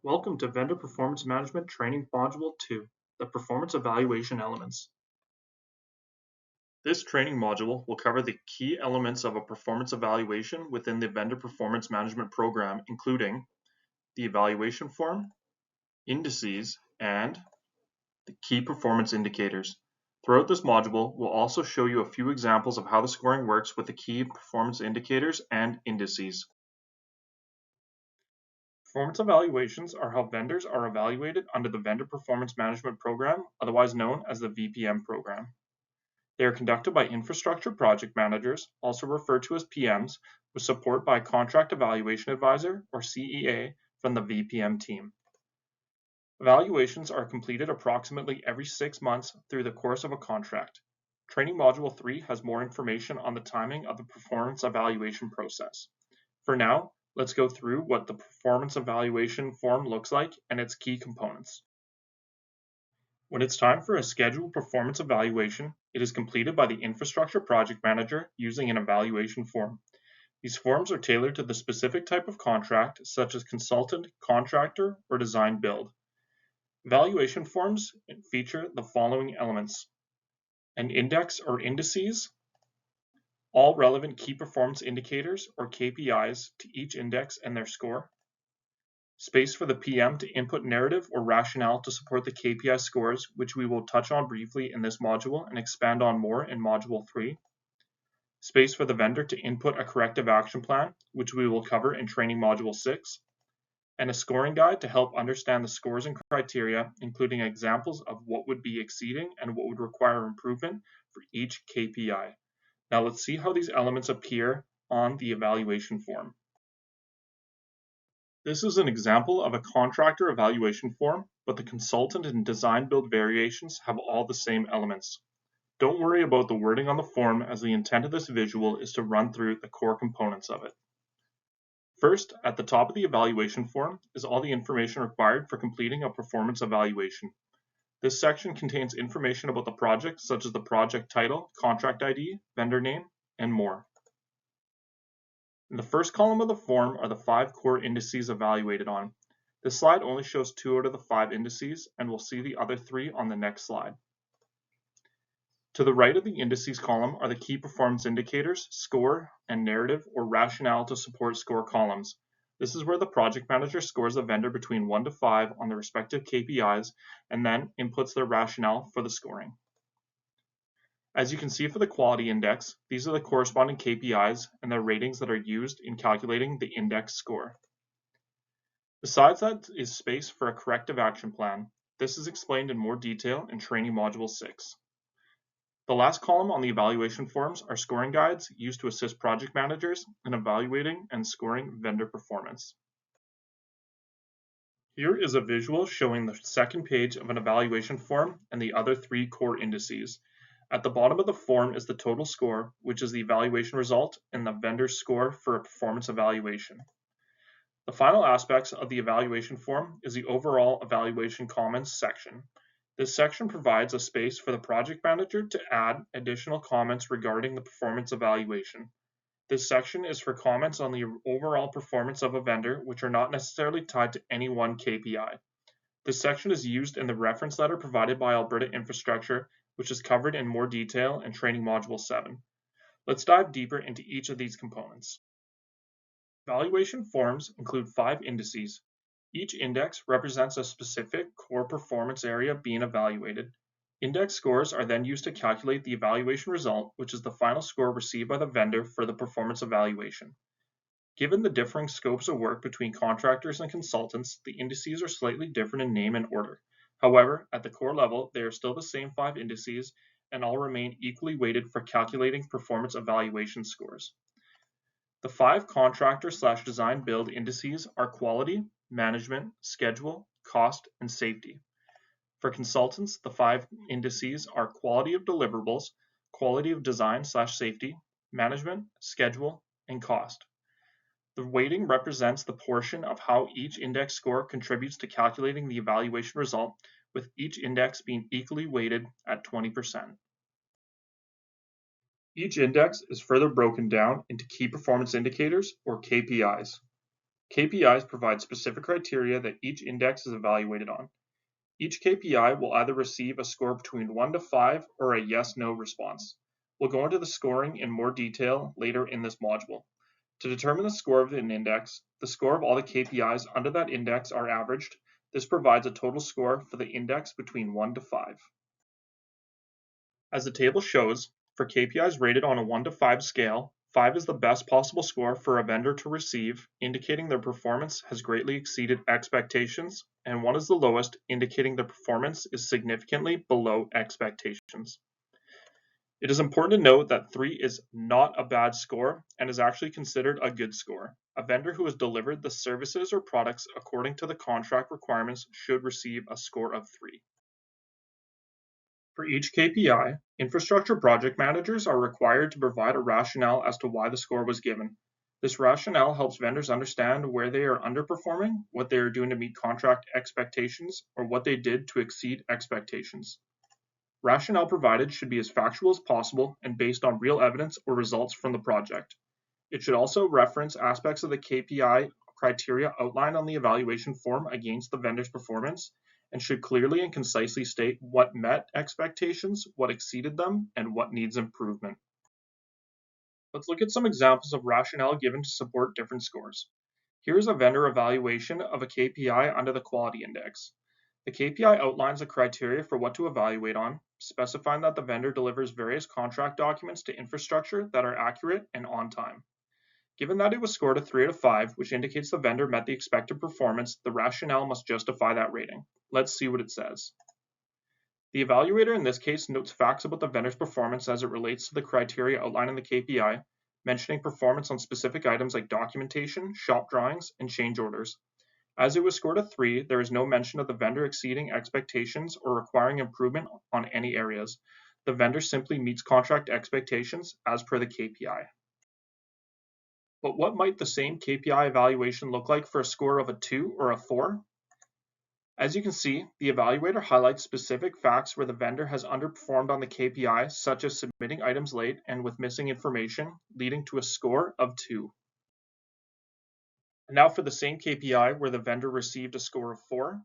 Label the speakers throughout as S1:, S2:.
S1: Welcome to Vendor Performance Management Training Module 2, the Performance Evaluation Elements. This training module will cover the key elements of a performance evaluation within the Vendor Performance Management program, including the evaluation form, indices, and the key performance indicators. Throughout this module, we'll also show you a few examples of how the scoring works with the key performance indicators and indices. Performance evaluations are how vendors are evaluated under the Vendor Performance Management Program, otherwise known as the VPM program. They are conducted by infrastructure project managers, also referred to as PMs, with support by a Contract Evaluation Advisor, or CEA, from the VPM team. Evaluations are completed approximately every 6 months through the course of a contract. Training Module 3 has more information on the timing of the performance evaluation process. For now, let's go through what the performance evaluation form looks like and its key components. When it's time for a scheduled performance evaluation, it is completed by the infrastructure project manager using an evaluation form. These forms are tailored to the specific type of contract, such as consultant, contractor, or design build. Evaluation forms feature the following elements: an index or indices, all relevant key performance indicators or KPIs to each index and their score, space for the PM to input narrative or rationale to support the KPI scores, which we will touch on briefly in this module and expand on more in Module 3, space for the vendor to input a corrective action plan, which we will cover in Training Module 6, and a scoring guide to help understand the scores and criteria, including examples of what would be exceeding and what would require improvement for each KPI. Now let's see how these elements appear on the evaluation form. This is an example of a contractor evaluation form, but the consultant and design build variations have all the same elements. Don't worry about the wording on the form, as the intent of this visual is to run through the core components of it. First, at the top of the evaluation form is all the information required for completing a performance evaluation. This section contains information about the project, such as the project title, contract ID, vendor name, and more. In the first column of the form are the 5 core indices evaluated on. This slide only shows 2 out of the 5 indices, and we'll see the other 3 on the next slide. To the right of the indices column are the key performance indicators, score, and narrative or rationale to support score columns. This is where the project manager scores the vendor between 1 to 5 on the respective KPIs and then inputs their rationale for the scoring. As you can see for the quality index, these are the corresponding KPIs and their ratings that are used in calculating the index score. Besides that is space for a corrective action plan. This is explained in more detail in Training Module 6. The last column on the evaluation forms are scoring guides used to assist project managers in evaluating and scoring vendor performance. Here is a visual showing the second page of an evaluation form and the other 3 core indices. At the bottom of the form is the total score, which is the evaluation result and the vendor's score for a performance evaluation. The final aspects of the evaluation form is the overall evaluation comments section. This section provides a space for the project manager to add additional comments regarding the performance evaluation. This section is for comments on the overall performance of a vendor, which are not necessarily tied to any one KPI. This section is used in the reference letter provided by Alberta Infrastructure, which is covered in more detail in Training Module 7. Let's dive deeper into each of these components. Evaluation forms include 5 indices. Each index represents a specific core performance area being evaluated. Index scores are then used to calculate the evaluation result, which is the final score received by the vendor for the performance evaluation. Given the differing scopes of work between contractors and consultants, the indices are slightly different in name and order. However, at the core level, they are still the same 5 indices and all remain equally weighted for calculating performance evaluation scores. The 5 contractor/design build indices are quality, management, schedule, cost, and safety. For consultants, the 5 indices are quality of deliverables, quality of design/safety, management, schedule, and cost. The weighting represents the portion of how each index score contributes to calculating the evaluation result, with each index being equally weighted at 20%. Each index is further broken down into key performance indicators, or KPIs. KPIs provide specific criteria that each index is evaluated on. Each KPI will either receive a score between 1 to 5 or a yes-no response. We'll go into the scoring in more detail later in this module. To determine the score of an index, the score of all the KPIs under that index are averaged. This provides a total score for the index between 1 to 5. As the table shows, for KPIs rated on a 1 to 5 scale, 5 is the best possible score for a vendor to receive, indicating their performance has greatly exceeded expectations, and 1 is the lowest, indicating the performance is significantly below expectations. It is important to note that 3 is not a bad score and is actually considered a good score. A vendor who has delivered the services or products according to the contract requirements should receive a score of 3. For each KPI, infrastructure project managers are required to provide a rationale as to why the score was given. This rationale helps vendors understand where they are underperforming, what they are doing to meet contract expectations, or what they did to exceed expectations. Rationale provided should be as factual as possible and based on real evidence or results from the project. It should also reference aspects of the KPI criteria outlined on the evaluation form against the vendor's performance, and should clearly and concisely state what met expectations, what exceeded them, and what needs improvement. Let's look at some examples of rationale given to support different scores. Here is a vendor evaluation of a KPI under the quality index. The KPI outlines the criteria for what to evaluate on, specifying that the vendor delivers various contract documents to infrastructure that are accurate and on time. Given that it was scored a 3 out of 5, which indicates the vendor met the expected performance, the rationale must justify that rating. Let's see what it says. The evaluator in this case notes facts about the vendor's performance as it relates to the criteria outlined in the KPI, mentioning performance on specific items like documentation, shop drawings, and change orders. As it was scored a 3, there is no mention of the vendor exceeding expectations or requiring improvement on any areas. The vendor simply meets contract expectations as per the KPI. But what might the same KPI evaluation look like for a score of a 2 or a 4? As you can see, the evaluator highlights specific facts where the vendor has underperformed on the KPI, such as submitting items late and with missing information, leading to a score of 2. And now for the same KPI where the vendor received a score of 4.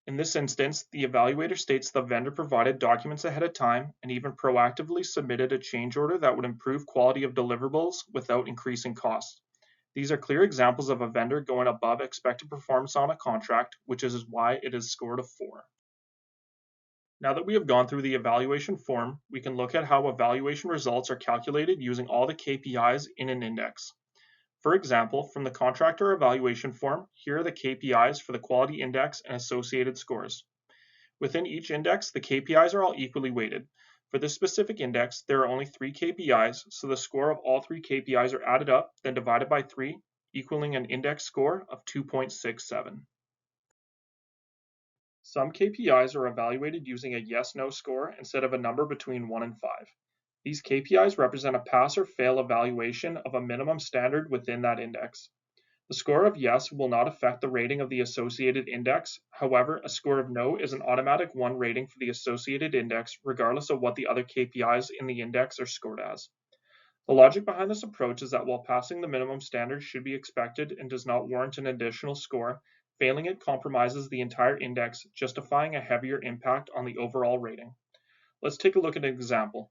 S1: In this instance, the evaluator states the vendor provided documents ahead of time and even proactively submitted a change order that would improve quality of deliverables without increasing costs. These are clear examples of a vendor going above expected performance on a contract, which is why it is scored a 4. Now that we have gone through the evaluation form, we can look at how evaluation results are calculated using all the KPIs in an index. For example, from the contractor evaluation form, here are the KPIs for the quality index and associated scores. Within each index, the KPIs are all equally weighted. For this specific index, there are only 3 KPIs, so the score of all 3 KPIs are added up, then divided by 3, equaling an index score of 2.67. Some KPIs are evaluated using a yes-no score instead of a number between 1 and 5. These KPIs represent a pass or fail evaluation of a minimum standard within that index. The score of yes will not affect the rating of the associated index. However, a score of no is an automatic 1 rating for the associated index, regardless of what the other KPIs in the index are scored as. The logic behind this approach is that while passing the minimum standard should be expected and does not warrant an additional score, failing it compromises the entire index, justifying a heavier impact on the overall rating. Let's take a look at an example.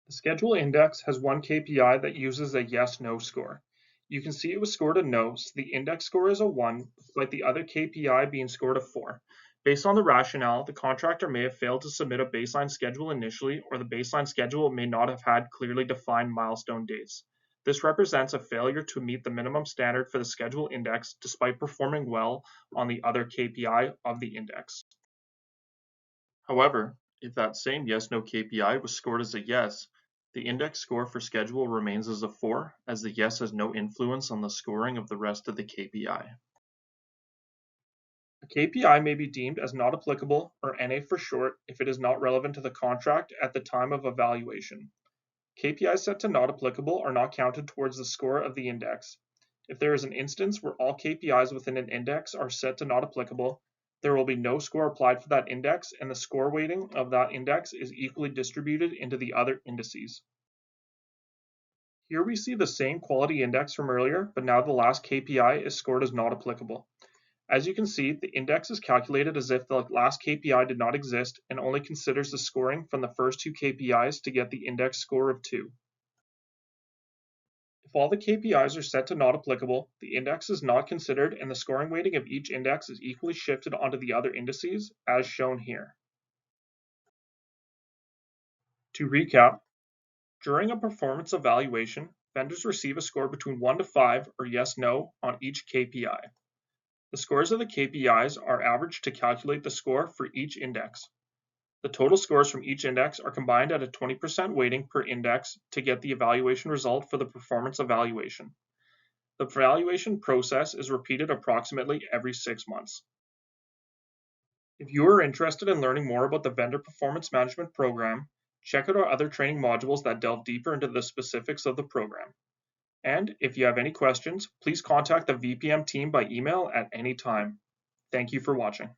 S1: The schedule index has one KPI that uses a yes-no score. You can see it was scored a no, so the index score is a 1, despite the other KPI being scored a 4. Based on the rationale, the contractor may have failed to submit a baseline schedule initially, or the baseline schedule may not have had clearly defined milestone dates. This represents a failure to meet the minimum standard for the schedule index despite performing well on the other KPI of the index. However, if that same yes-no KPI was scored as a yes, the index score for schedule remains as a 4, as the yes has no influence on the scoring of the rest of the KPI. A KPI may be deemed as not applicable, or NA for short, if it is not relevant to the contract at the time of evaluation. KPIs set to not applicable are not counted towards the score of the index. If there is an instance where all KPIs within an index are set to not applicable, there will be no score applied for that index, and the score weighting of that index is equally distributed into the other indices. Here we see the same quality index from earlier, but now the last KPI is scored as not applicable. As you can see, the index is calculated as if the last KPI did not exist and only considers the scoring from the first two KPIs to get the index score of 2. If all the KPIs are set to not applicable, the index is not considered and the scoring weighting of each index is equally shifted onto the other indices, as shown here. To recap, during a performance evaluation, vendors receive a score between 1 to 5 or yes/no on each KPI. The scores of the KPIs are averaged to calculate the score for each index. The total scores from each index are combined at a 20% weighting per index to get the evaluation result for the performance evaluation. The evaluation process is repeated approximately every 6 months. If you are interested in learning more about the Vendor Performance Management Program, check out our other training modules that delve deeper into the specifics of the program. And if you have any questions, please contact the VPM team by email at any time. Thank you for watching.